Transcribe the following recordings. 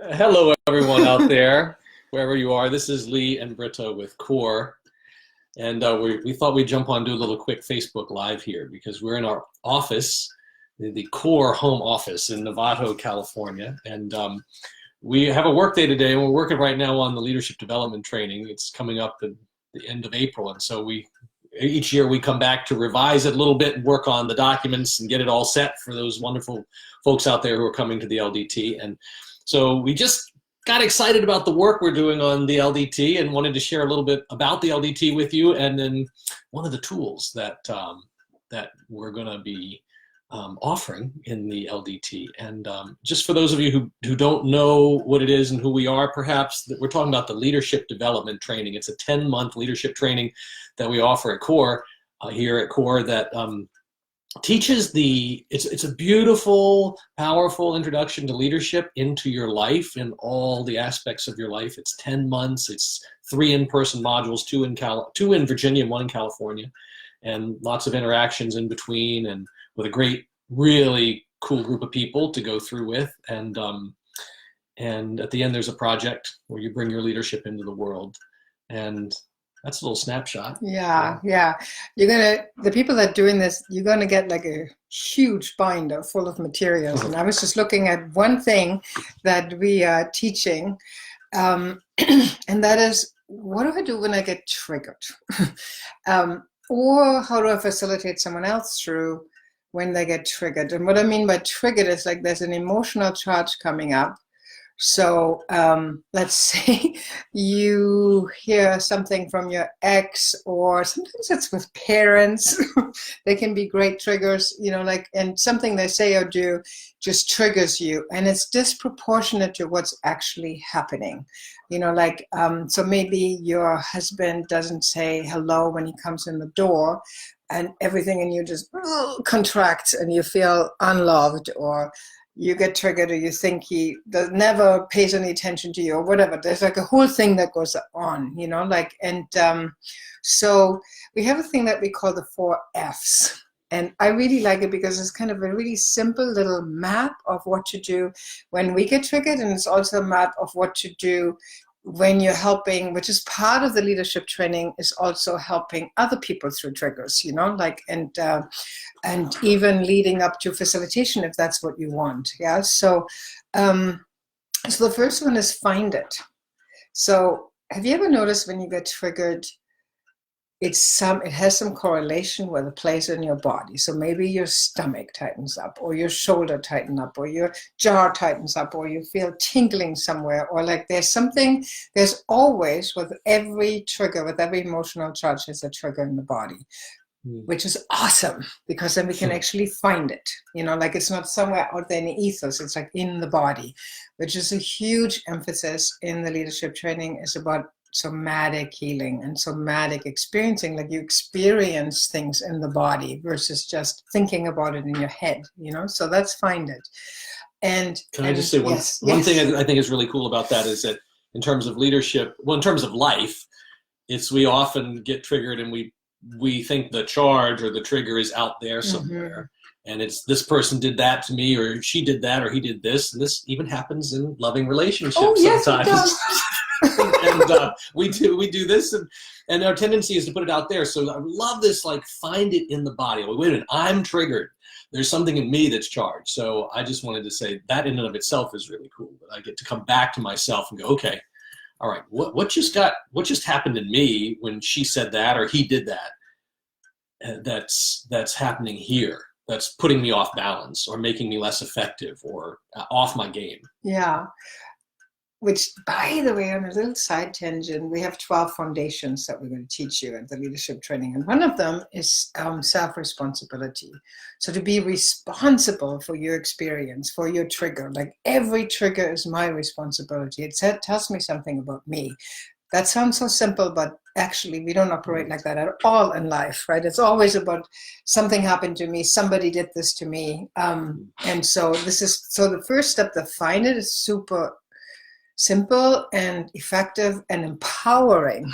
Hello, everyone out there, wherever you are. This is Lee and Britta with Core, and we thought we'd jump on and do a little quick Facebook Live here because we're in our office, the Core home office in Novato, California, and we have a work day today, and we're working right now on the leadership development training. It's coming up at the end of April, and so we each year we come back to revise it a little bit and work on the documents and get it all set for those wonderful folks out there who are coming to the LDT. And so we just got excited about the work we're doing on the LDT and wanted to share a little bit about the LDT with you, and then one of the tools that we're going to be offering in the LDT. And just for those of you who don't know what it is and who we are, perhaps, that we're talking about the leadership development training. It's a 10-month leadership training that we offer at Core, here at Core, that teaches it's a beautiful, powerful introduction to leadership into your life and all the aspects of your life. It's 10 months. It's 3 in-person modules, 2 in Virginia and 1 in California, and lots of interactions in between, and with a great, really cool group of people to go through with. And at the end, there's a project where you bring your leadership into the world. And that's a little snapshot. Yeah. The people that are doing this, you're gonna get like a huge binder full of materials. And I was just looking at one thing that we are teaching, and that is, what do I do when I get triggered? Or how do I facilitate someone else through when they get triggered? And what I mean by triggered is like there's an emotional charge coming up. So let's say you hear something from your ex, or sometimes it's with parents. They can be great triggers, and something they say or do just triggers you, and it's disproportionate to what's actually happening. So maybe your husband doesn't say hello when he comes in the door, and everything in you just contracts and you feel unloved, or you get triggered, or you think he never pays any attention to you, or whatever. There's like a whole thing that goes on, so we have a thing that we call the 4 Fs. And I really like it because it's kind of a really simple little map of what to do when we get triggered. And it's also a map of what to do when you're helping, which is part of the leadership training, is also helping other people through triggers, and even leading up to facilitation, if that's what you want. Yeah. So the first one is find it. So have you ever noticed when you get triggered, it has some correlation with a place in your body? So maybe your stomach tightens up, or your shoulder tightens up, or your jaw tightens up, or you feel tingling somewhere, or like there's always, with every trigger, with every emotional charge, there's a trigger in the body. Which is awesome, because then we can actually find it. It's not somewhere out there in the ethos, it's like in the body, which is a huge emphasis in the leadership training, is about somatic healing and somatic experiencing. Like, you experience things in the body versus just thinking about it in your head, so let's find it. And can I just say one thing I think is really cool about that is that in terms of leadership, in terms of life, we often get triggered and we think the charge or the trigger is out there somewhere. And it's, this person did that to me, or she did that, or he did this. And this even happens in loving relationships sometimes. And we do this, and our tendency is to put it out there. So I love this, like, find it in the body. Wait a minute, I'm triggered. There's something in me that's charged. So I just wanted to say that in and of itself is really cool. That I get to come back to myself and go, okay, all right, what just happened in me when she said that or he did that? That's happening here. That's putting me off balance, or making me less effective, or off my game. Yeah. Which, by the way, on a little side tangent, we have 12 foundations that we're going to teach you at the leadership training. And one of them is self-responsibility. So to be responsible for your experience, for your trigger. Like, every trigger is my responsibility. It tells me something about me. That sounds so simple, but actually we don't operate like that at all in life, right? It's always about something happened to me, somebody did this to me. And so the first step to find it is super simple and effective and empowering,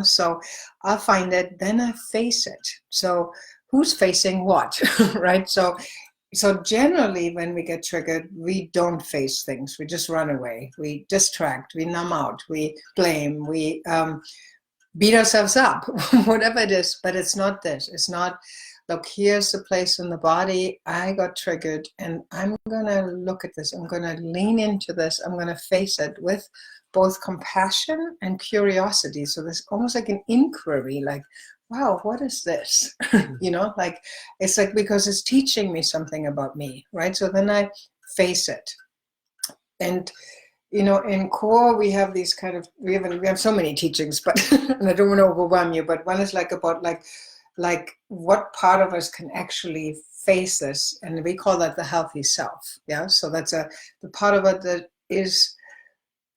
so I'll find it, then I face it. So who's facing what? Right? So so generally when we get triggered, we don't face things. We just run away. We distract, we numb out, we blame, we beat ourselves up, whatever it is. But it's not this. It's not, look, here's the place in the body. I got triggered and I'm going to look at this. I'm going to lean into this. I'm going to face it with both compassion and curiosity. So there's almost like an inquiry, like, wow, what is this? You know, like, it's like, because it's teaching me something about me, right? So then I face it. And, you know, in core, we have these kind of, we have so many teachings, but, and I don't want to overwhelm you, but one is like about like what part of us can actually face this. And we call that the healthy self. Yeah. So that's the part of it that is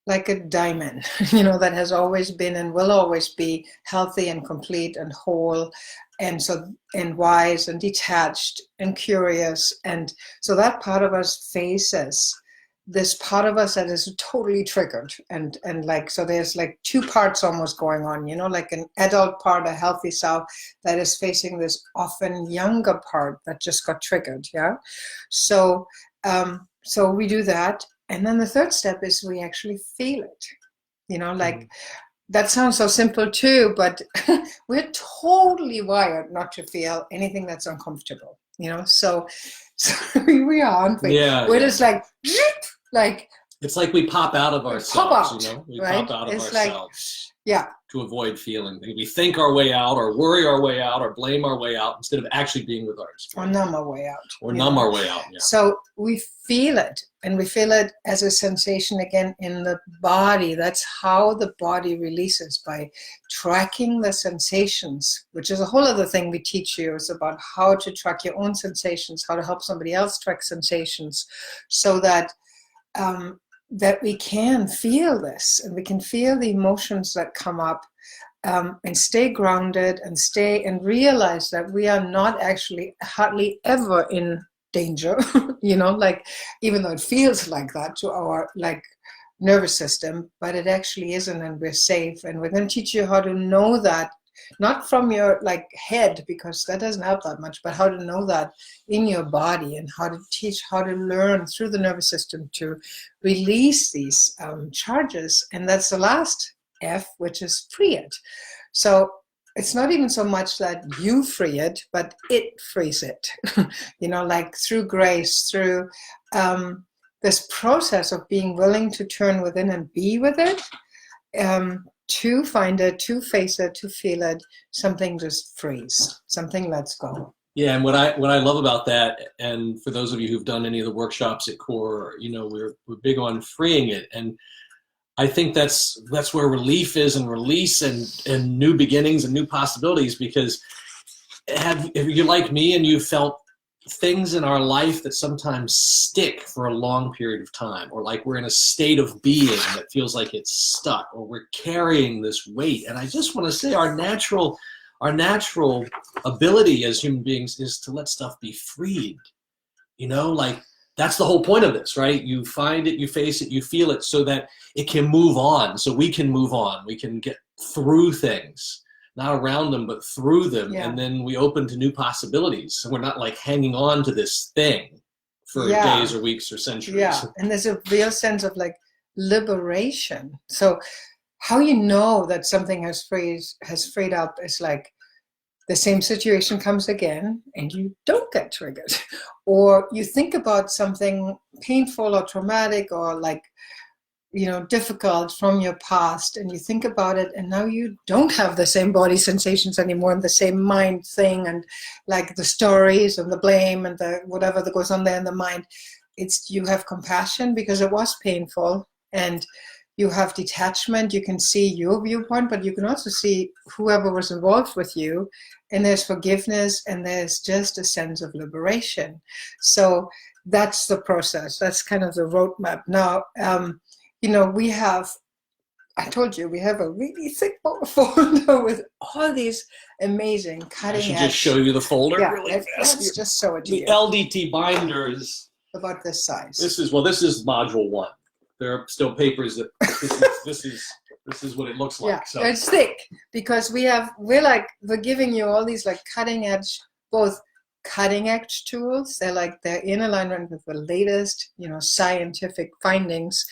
like a diamond, you know, that has always been and will always be healthy and complete and whole, and so, and wise and detached and curious. And so that part of us faces this part of us that is totally triggered, and like, so there's like two parts almost going on, you know, like an adult part, a healthy self that is facing this often younger part that just got triggered. Yeah. So so we do that. And then the third step is we actually feel it, you know, like that sounds so simple too, but we're totally wired not to feel anything that's uncomfortable, you know? So we are, aren't we? Yeah. We're just like it's like we pop out of ourselves, you know? We right? pop out of it's ourselves. Like, yeah. To avoid feeling. We think our way out, or worry our way out, or blame our way out, instead of actually being with our experience. Or numb our way out. Or numb our way out, yeah. So we feel it, and we feel it as a sensation again in the body. That's how the body releases, by tracking the sensations, which is a whole other thing we teach you. It's about how to track your own sensations, how to help somebody else track sensations, so that that we can feel this, and we can feel the emotions that come up, and stay grounded and realize that we are not actually hardly ever in danger, you know, like, even though it feels like that to our like nervous system, but it actually isn't, and we're safe. And we're going to teach you how to know that, not from your like head, because that doesn't help that much, but how to know that in your body, and how to teach, how to learn through the nervous system to release these charges. And that's the last F, which is free it. So it's not even so much that you free it, but it frees it, you know, like through grace, through this process of being willing to turn within and be with it, to find it, to face it, to feel it, something just frees, something lets go. Yeah, and what I love about that, and for those of you who've done any of the workshops at CORE, you know, we're big on freeing it. And I think that's where relief is, and release, and new beginnings and new possibilities. Because if you're like me and you felt things in our life that sometimes stick for a long period of time, or like we're in a state of being that feels like it's stuck, or we're carrying this weight. And I just want to say our natural ability as human beings is to let stuff be freed. You know, like, that's the whole point of this, right? You find it, you face it, you feel it, so that it can move on, so we can move on. We can get through things, not around them, but through them. Yeah. And then we open to new possibilities. So we're not like hanging on to this thing for days or weeks or centuries. Yeah, and there's a real sense of like liberation. So how you know that something has freed up is like, the same situation comes again and you don't get triggered. Or you think about something painful or traumatic or like, you know, difficult from your past, and you think about it, and now you don't have the same body sensations anymore, and the same mind thing, and like the stories and the blame and the whatever that goes on there in the mind. It's, you have compassion because it was painful, and you have detachment. You can see your viewpoint, but you can also see whoever was involved with you, and there's forgiveness, and there's just a sense of liberation. So that's the process. That's kind of the roadmap. Now, you know, we have, I told you, we have a really thick folder with all these amazing cutting edge. I should just show you the folder. Yeah, really let's just show it to you. The LDT binders. About this size. This is module 1. There are still papers that this is what it looks like. Yeah, so it's thick because we're giving you all these like cutting edge, both cutting edge tools. They're in alignment with the latest, scientific findings.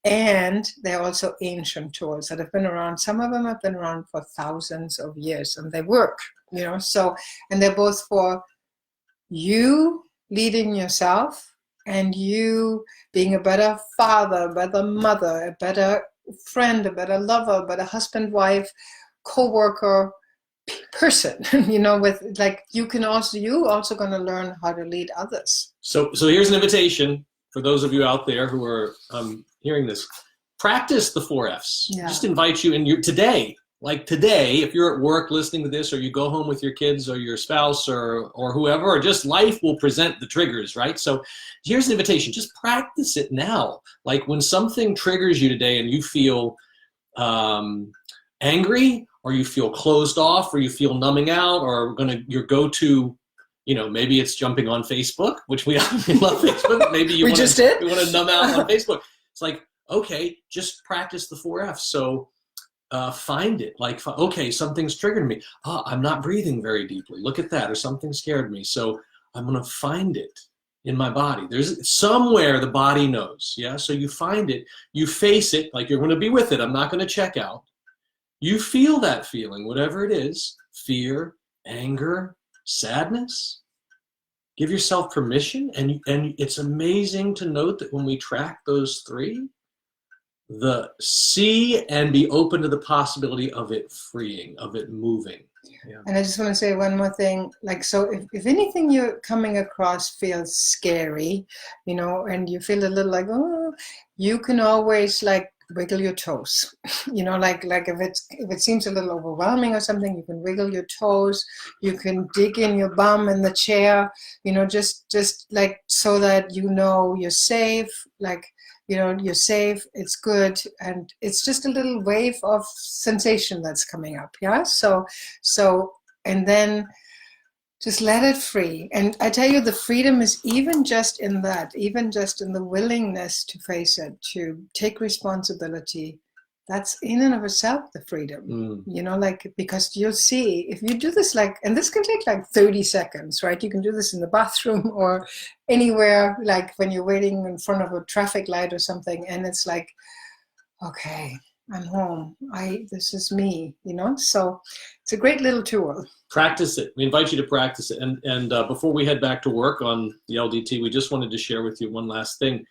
And they're also ancient tools that have been around. Some of them have been around for thousands of years, and they work, so, and they're both for you leading yourself and you being a better father, a better mother, a better friend, a better lover, a better husband, wife, co-worker, person, with you also going to learn how to lead others. So here's an invitation for those of you out there who are hearing this. Practice the 4 Fs. Yeah. Just invite you in today, if you're at work listening to this, or you go home with your kids or your spouse or whoever, or just life will present the triggers, right? So here's an invitation. Just practice it now. Like when something triggers you today and you feel angry, or you feel closed off, or you feel numbing out, or your go-to, maybe it's jumping on Facebook, which we love Facebook. Maybe you want to numb out on Facebook. It's like, okay, just practice the 4 Fs. So find it. Okay, something's triggered me. I'm not breathing very deeply. Look at that. Or something scared me. So I'm going to find it in my body. There's somewhere the body knows. Yeah. So you find it, you face it, like you're going to be with it. I'm not going to check out. You feel that feeling, whatever it is, fear, anger, sadness. Give yourself permission. And it's amazing to note that when we track those 3, see and be open to the possibility of it freeing, of it moving. Yeah. And I just want to say one more thing. So if anything you're coming across feels scary, and you feel a little like, oh, you can always wiggle your toes. If it seems a little overwhelming or something, you can wiggle your toes. You can dig in your bum in the chair, just so that you're safe, you're safe, it's good, and it's just a little wave of sensation that's coming up. Yeah. So and then just let it free. And I tell you, the freedom is even just in the willingness to face it, to take responsibility. That's in and of itself the freedom, because you'll see if you do this, and this can take 30 seconds, right? You can do this in the bathroom or anywhere, when you're waiting in front of a traffic light or something, and it's okay, I'm home. This is me, so it's a great little tool. Practice it. We invite you to practice it. And before we head back to work on the LDT, we just wanted to share with you one last thing.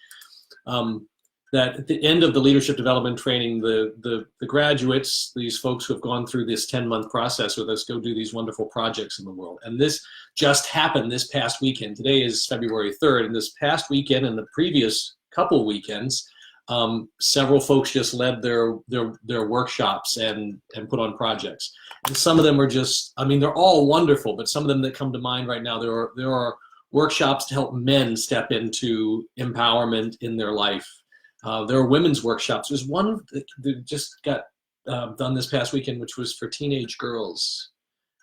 That at the end of the leadership development training, the graduates, these folks who have gone through this 10-month process with us, go do these wonderful projects in the world. And this just happened this past weekend. Today is February 3rd. And this past weekend and the previous couple weekends, several folks just led their workshops and put on projects. And some of them are they're all wonderful, but some of them that come to mind right now, there are workshops to help men step into empowerment in their life. There are women's workshops. There's one that just got done this past weekend, which was for teenage girls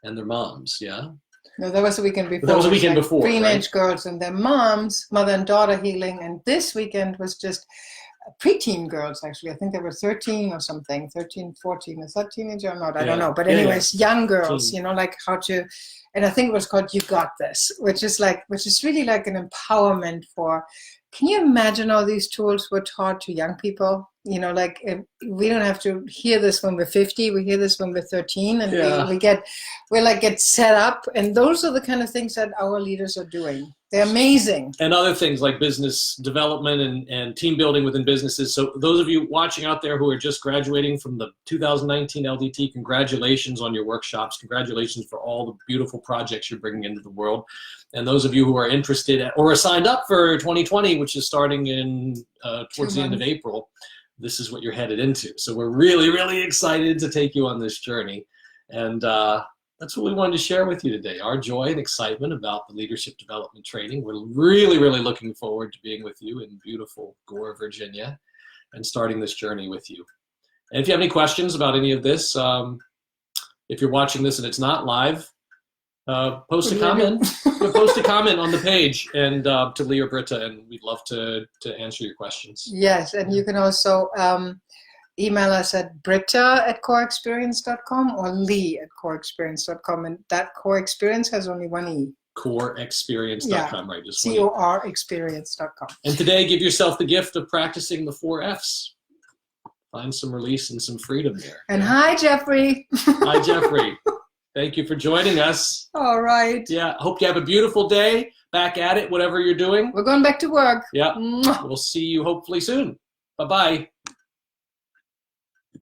and their moms. Yeah. No, that was the weekend before. That was the weekend before. Teenage girls and their moms, mother and daughter healing, and this weekend was just preteen girls. Actually, I think they were 13 or something. 13, 14. Is that teenager or not? I don't know. But anyways, young girls. How to. And I think it was called "You Got This," which is really an empowerment for. Can you imagine all these tools were taught to young people? We don't have to hear this when we're 50. We hear this when we're 13, and we get set up. And those are the kind of things that our leaders are doing. They're amazing. And other things like business development and team building within businesses. So those of you watching out there who are just graduating from the 2019 LDT, congratulations on your workshops. Congratulations for all the beautiful projects you're bringing into the world. And those of you who are interested or are signed up for 2020, which is starting in towards the end of April, this is what you're headed into. So we're really, really excited to take you on this journey. And that's what we wanted to share with you today, our joy and excitement about the leadership development training. We're really, really looking forward to being with you in beautiful Gore, Virginia, and starting this journey with you. And if you have any questions about any of this, if you're watching this and it's not live, post a comment. Post a comment on the page and to Lee or Britta, and we'd love to answer your questions. Yes, and you can also email us at britta@coreexperience.com or lee@coreexperience.com, and that core experience has only one E. COREexperience.com, right? Just COREexperience.com. And today, give yourself the gift of practicing the 4 Fs. Find some release and some freedom there. And hi, Jeffrey. Hi, Jeffrey. Thank you for joining us. All right. Yeah, hope you have a beautiful day. Back at it, whatever you're doing. We're going back to work. Yeah, Mwah. we'll see you hopefully soon. Bye-bye.